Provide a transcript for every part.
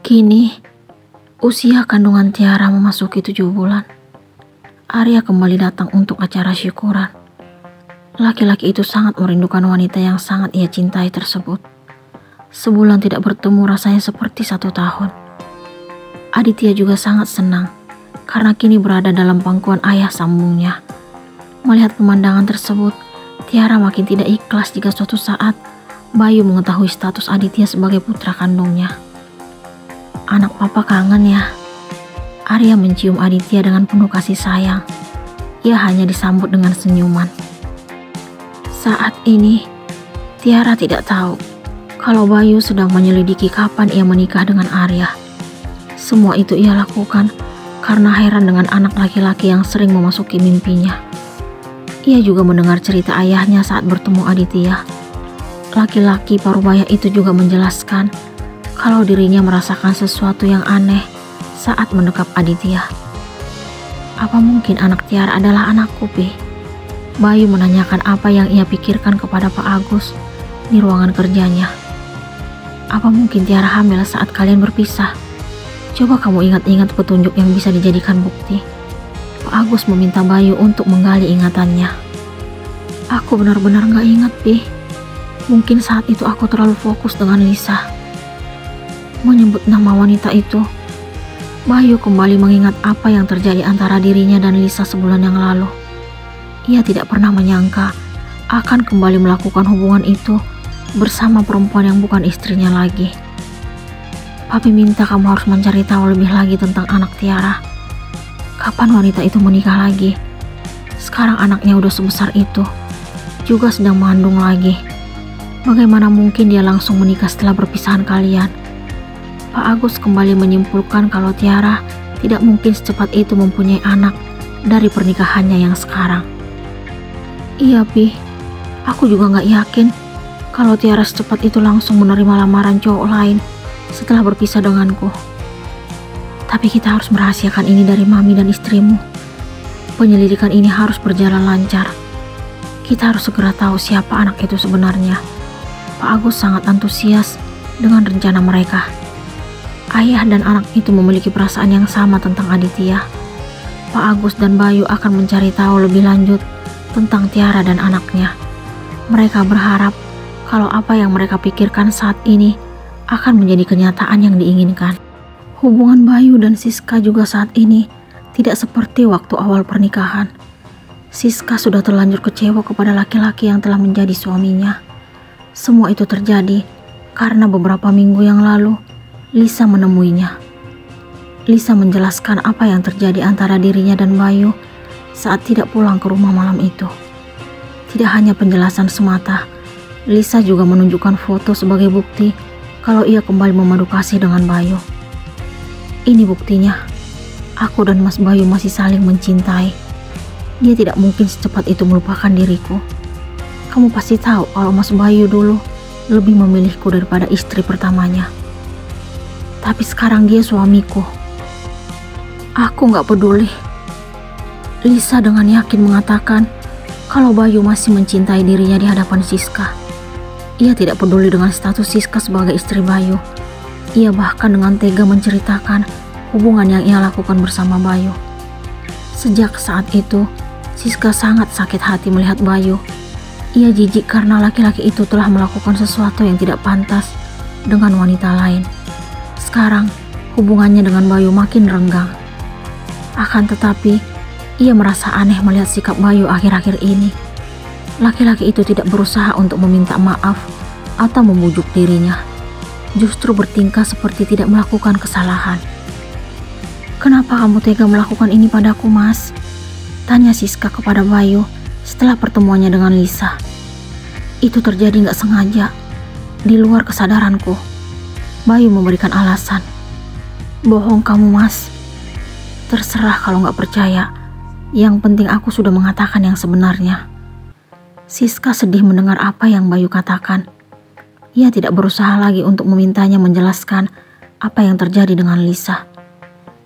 Kini, usia kandungan Tiara memasuki 7 bulan. Arya kembali datang untuk acara syukuran. Laki-laki itu sangat merindukan wanita yang sangat ia cintai tersebut. Sebulan tidak bertemu rasanya seperti 1 tahun. Aditya juga sangat senang karena kini berada dalam pangkuan ayah sambungnya. Melihat pemandangan tersebut, Tiara makin tidak ikhlas jika suatu saat Bayu mengetahui status Aditya sebagai putra kandungnya. Anak papa kangen ya. Arya mencium Aditya dengan penuh kasih sayang. Ia hanya disambut dengan senyuman. Saat ini, Tiara tidak tahu kalau Bayu sedang menyelidiki kapan ia menikah dengan Arya. Semua itu ia lakukan karena heran dengan anak laki-laki yang sering memasuki mimpinya. Ia juga mendengar cerita ayahnya saat bertemu Aditya. Laki-laki parubaya itu juga menjelaskan kalau dirinya merasakan sesuatu yang aneh saat mendekap Aditya. Apa mungkin anak Tiara adalah anakku, Pi? Bayu menanyakan apa yang ia pikirkan kepada Pak Agus di ruangan kerjanya. Apa mungkin Tiara hamil saat kalian berpisah? Coba kamu ingat-ingat petunjuk yang bisa dijadikan bukti. Pak Agus meminta Bayu untuk menggali ingatannya. Aku benar-benar gak ingat, Pi. Mungkin saat itu aku terlalu fokus dengan Lisa. Menyebut nama wanita itu, Bayu kembali mengingat apa yang terjadi antara dirinya dan Lisa sebulan yang lalu. Ia tidak pernah menyangka akan kembali melakukan hubungan itu bersama perempuan yang bukan istrinya lagi. Papi minta kamu harus mencari tahu lebih lagi tentang anak Tiara. Kapan wanita itu menikah lagi? Sekarang anaknya udah sebesar itu, juga sedang mengandung lagi. Bagaimana mungkin dia langsung menikah setelah perpisahan kalian? Pak Agus kembali menyimpulkan kalau Tiara tidak mungkin secepat itu mempunyai anak dari pernikahannya yang sekarang. Iya, Pi. Aku juga gak yakin kalau Tiara secepat itu langsung menerima lamaran cowok lain setelah berpisah denganku. Tapi kita harus merahasiakan ini dari mami dan istrimu. Penyelidikan ini harus berjalan lancar. Kita harus segera tahu siapa anak itu sebenarnya. Pak Agus sangat antusias dengan rencana mereka. Ayah dan anak itu memiliki perasaan yang sama tentang Aditya. Pak Agus dan Bayu akan mencari tahu lebih lanjut tentang Tiara dan anaknya. Mereka berharap kalau apa yang mereka pikirkan saat ini akan menjadi kenyataan yang diinginkan. Hubungan Bayu dan Siska juga saat ini tidak seperti waktu awal pernikahan. Siska sudah terlanjur kecewa kepada laki-laki yang telah menjadi suaminya. Semua itu terjadi karena beberapa minggu yang lalu Lisa menemuinya. Lisa menjelaskan apa yang terjadi antara dirinya dan Bayu saat tidak pulang ke rumah malam itu. Tidak hanya penjelasan semata, Lisa juga menunjukkan foto sebagai bukti kalau ia kembali memadu kasih dengan Bayu. Ini buktinya, aku dan Mas Bayu masih saling mencintai. Dia tidak mungkin secepat itu melupakan diriku. Kamu pasti tahu kalau Mas Bayu dulu lebih memilihku daripada istri pertamanya. Tapi sekarang dia suamiku. Aku gak peduli. Lisa dengan yakin mengatakan kalau Bayu masih mencintai dirinya di hadapan Siska. Ia tidak peduli dengan status Siska sebagai istri Bayu. Ia bahkan dengan tega menceritakan hubungan yang ia lakukan bersama Bayu. Sejak saat itu, Siska sangat sakit hati melihat Bayu. Ia jijik karena laki-laki itu telah melakukan sesuatu yang tidak pantas dengan wanita lain. Sekarang, hubungannya dengan Bayu makin renggang. Akan tetapi, ia merasa aneh melihat sikap Bayu akhir-akhir ini. Laki-laki itu tidak berusaha untuk meminta maaf atau membujuk dirinya. Justru bertingkah seperti tidak melakukan kesalahan. Kenapa kamu tega melakukan ini padaku, Mas? Tanya Siska kepada Bayu setelah pertemuannya dengan Lisa. Itu terjadi gak sengaja, di luar kesadaranku. Bayu memberikan alasan. Bohong kamu, Mas. Terserah kalau gak percaya. Yang penting aku sudah mengatakan yang sebenarnya. Siska sedih mendengar apa yang Bayu katakan. Ia tidak berusaha lagi untuk memintanya menjelaskan apa yang terjadi dengan Lisa.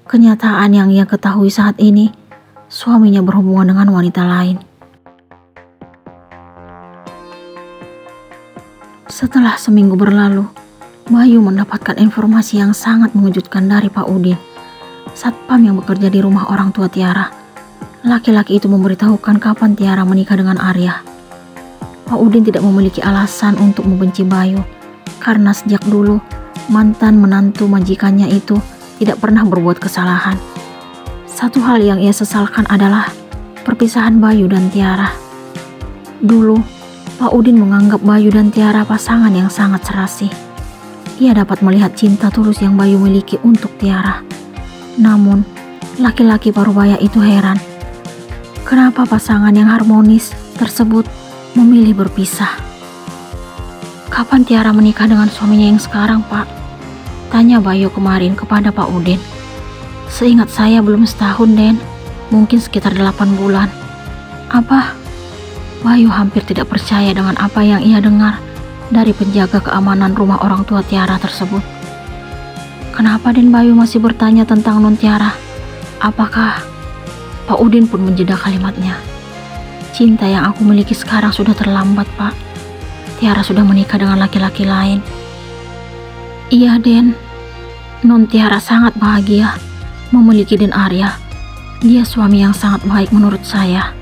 Kenyataan yang ia ketahui saat ini, suaminya berhubungan dengan wanita lain. Setelah seminggu berlalu, Bayu mendapatkan informasi yang sangat mengejutkan dari Pak Udin, satpam yang bekerja di rumah orang tua Tiara. Laki-laki itu memberitahukan kapan Tiara menikah dengan Arya. Pak Udin tidak memiliki alasan untuk membenci Bayu, karena sejak dulu mantan menantu majikannya itu tidak pernah berbuat kesalahan. Satu hal yang ia sesalkan adalah perpisahan Bayu dan Tiara. Dulu, Pak Udin menganggap Bayu dan Tiara pasangan yang sangat serasi. Ia dapat melihat cinta tulus yang Bayu miliki untuk Tiara. Namun, laki-laki parubaya itu heran. Kenapa pasangan yang harmonis tersebut memilih berpisah? Kapan Tiara menikah dengan suaminya yang sekarang, Pak? Tanya Bayu kemarin kepada Pak Udin. Seingat saya belum setahun, Den. Mungkin sekitar 8 bulan. Apa? Bayu hampir tidak percaya dengan apa yang ia dengar dari penjaga keamanan rumah orang tua Tiara tersebut. Kenapa Den Bayu masih bertanya tentang non Tiara? Apakah? Pak Udin pun menjeda kalimatnya. Cinta yang aku miliki sekarang sudah terlambat, Pak. Tiara sudah menikah dengan laki-laki lain. Iya, Den. Non Tiara sangat bahagia memiliki Den Arya. Dia suami yang sangat baik menurut saya.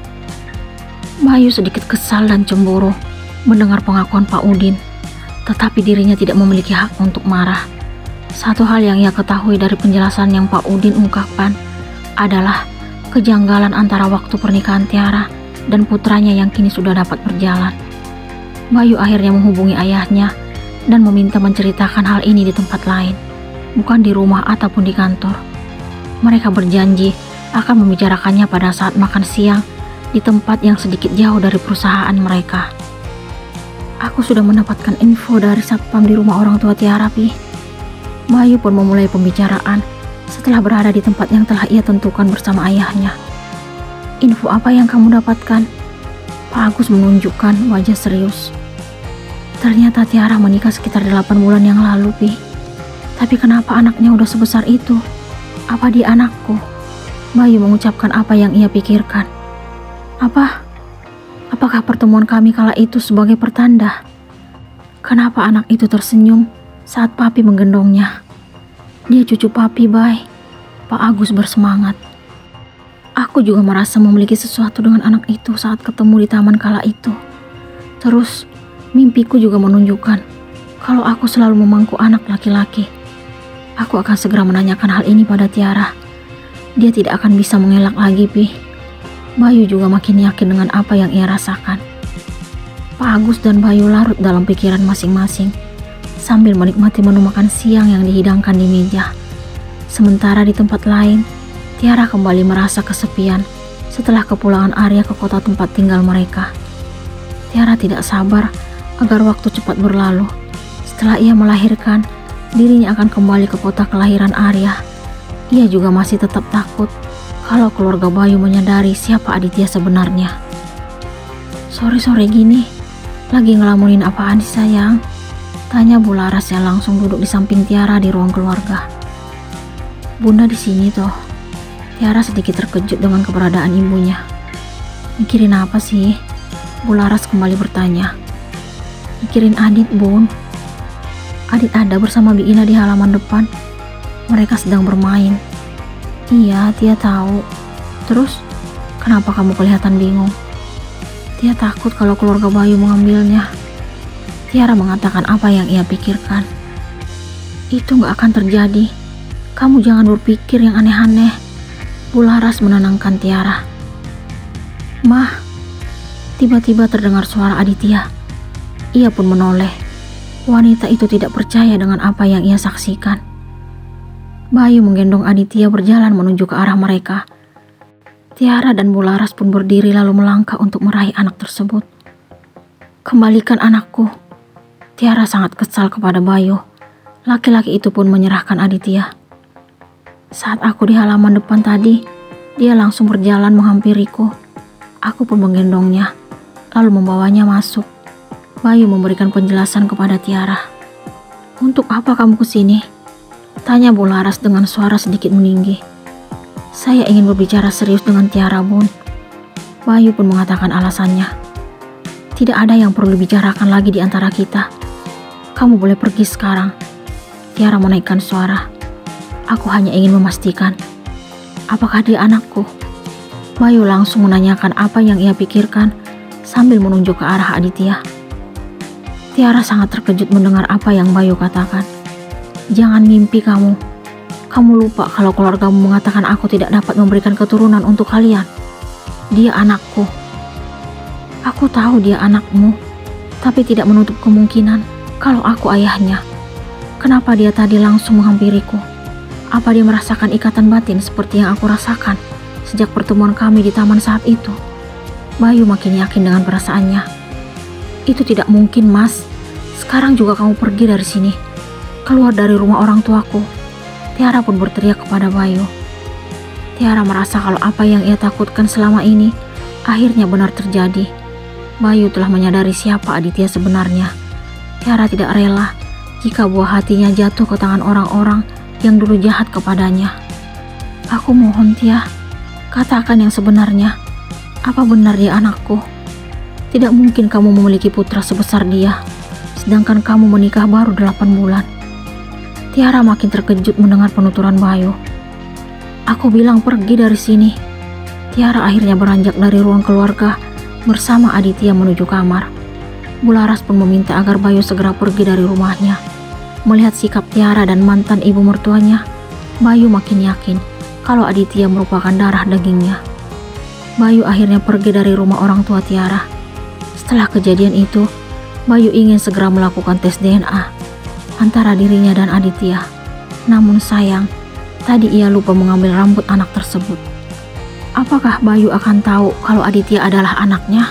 Bayu sedikit kesal dan cemburu mendengar pengakuan Pak Udin, tetapi dirinya tidak memiliki hak untuk marah. Satu hal yang ia ketahui dari penjelasan yang Pak Udin ungkapkan adalah kejanggalan antara waktu pernikahan Tiara dan putranya yang kini sudah dapat berjalan. Bayu akhirnya menghubungi ayahnya dan meminta menceritakan hal ini di tempat lain, bukan di rumah ataupun di kantor. Mereka berjanji akan membicarakannya pada saat makan siang di tempat yang sedikit jauh dari perusahaan mereka. Aku sudah mendapatkan info dari satpam di rumah orang tua Tiara, Pi. Bayu pun memulai pembicaraan setelah berada di tempat yang telah ia tentukan bersama ayahnya. Info apa yang kamu dapatkan? Pak Agus menunjukkan wajah serius. Ternyata Tiara menikah sekitar 8 bulan yang lalu, Pi. Tapi kenapa anaknya udah sebesar itu? Apa dia anakku? Bayu mengucapkan apa yang ia pikirkan. Apakah pertemuan kami kala itu sebagai pertanda? Kenapa anak itu tersenyum saat papi menggendongnya? Dia cucu papi, Bay. Pak Agus bersemangat. Aku juga merasa memiliki sesuatu dengan anak itu saat ketemu di taman kala itu. Terus, mimpiku juga menunjukkan kalau aku selalu memangku anak laki-laki. Aku akan segera menanyakan hal ini pada Tiara. Dia tidak akan bisa mengelak lagi, Pi. Bayu juga makin yakin dengan apa yang ia rasakan. Pak Agus dan Bayu larut dalam pikiran masing-masing sambil menikmati menu makan siang yang dihidangkan di meja. Sementara di tempat lain, Tiara kembali merasa kesepian setelah kepulangan Arya ke kota tempat tinggal mereka. Tiara tidak sabar agar waktu cepat berlalu. Setelah ia melahirkan, dirinya akan kembali ke kota kelahiran Arya. Ia juga masih tetap takut kalau keluarga Bayu menyadari siapa Aditya sebenarnya. Sore-sore gini, lagi ngelamunin apaan sih, sayang? Tanya Bu Laras yang langsung duduk di samping Tiara di ruang keluarga. Bunda di sini toh. Tiara sedikit terkejut dengan keberadaan ibunya. Mikirin apa sih? Bu Laras kembali bertanya. Mikirin Adit, Bun. Adit ada bersama Bi Ina di halaman depan. Mereka sedang bermain. Iya, Tia tahu. Terus, kenapa kamu kelihatan bingung? Tia takut kalau keluarga Bayu mengambilnya. Tiara mengatakan apa yang ia pikirkan. Itu gak akan terjadi. Kamu jangan berpikir yang aneh-aneh. Bu Laras menenangkan Tiara. Mah, tiba-tiba terdengar suara Aditya. Ia pun menoleh. Wanita itu tidak percaya dengan apa yang ia saksikan. Bayu menggendong Aditya berjalan menuju ke arah mereka. Tiara dan Bu Laras pun berdiri lalu melangkah untuk meraih anak tersebut. Kembalikan anakku. Tiara sangat kesal kepada Bayu. Laki-laki itu pun menyerahkan Aditya. Saat aku di halaman depan tadi, dia langsung berjalan menghampiriku. Aku pun menggendongnya, lalu membawanya masuk. Bayu memberikan penjelasan kepada Tiara. Untuk apa kamu kesini? Tanya Bu Laras dengan suara sedikit meninggi. Saya ingin berbicara serius dengan Tiara, Bun. Bayu pun mengatakan alasannya. Tidak ada yang perlu dibicarakan lagi di antara kita. Kamu boleh pergi sekarang. Tiara menaikkan suara. Aku hanya ingin memastikan, apakah dia anakku? Bayu langsung menanyakan apa yang ia pikirkan sambil menunjuk ke arah Aditya. Tiara sangat terkejut mendengar apa yang Bayu katakan. Jangan mimpi kamu. Kamu lupa kalau keluargamu mengatakan aku tidak dapat memberikan keturunan untuk kalian. Dia anakku. Aku tahu dia anakmu, tapi tidak menutup kemungkinan kalau aku ayahnya. Kenapa dia tadi langsung menghampiriku? Apa dia merasakan ikatan batin seperti yang aku rasakan sejak pertemuan kami di taman saat itu? Bayu makin yakin dengan perasaannya. Itu tidak mungkin, Mas. Sekarang juga kamu pergi dari sini. Keluar dari rumah orang tuaku. Tiara pun berteriak kepada Bayu. Tiara merasa kalau apa yang ia takutkan selama ini akhirnya benar terjadi. Bayu telah menyadari siapa Aditya sebenarnya. Tiara tidak rela jika buah hatinya jatuh ke tangan orang-orang yang dulu jahat kepadanya. Aku mohon, Tia, katakan yang sebenarnya. Apa benar dia anakku? Tidak mungkin kamu memiliki putra sebesar dia, sedangkan kamu menikah baru 8 bulan. Tiara makin terkejut mendengar penuturan Bayu. Aku bilang pergi dari sini. Tiara akhirnya beranjak dari ruang keluarga bersama Aditya menuju kamar. Bularas pun meminta agar Bayu segera pergi dari rumahnya. Melihat sikap Tiara dan mantan ibu mertuanya, Bayu makin yakin kalau Aditya merupakan darah dagingnya. Bayu akhirnya pergi dari rumah orang tua Tiara. Setelah kejadian itu, Bayu ingin segera melakukan tes DNA antara dirinya dan Aditya. Namun sayang, tadi ia lupa mengambil rambut anak tersebut. Apakah Bayu akan tahu kalau Aditya adalah anaknya?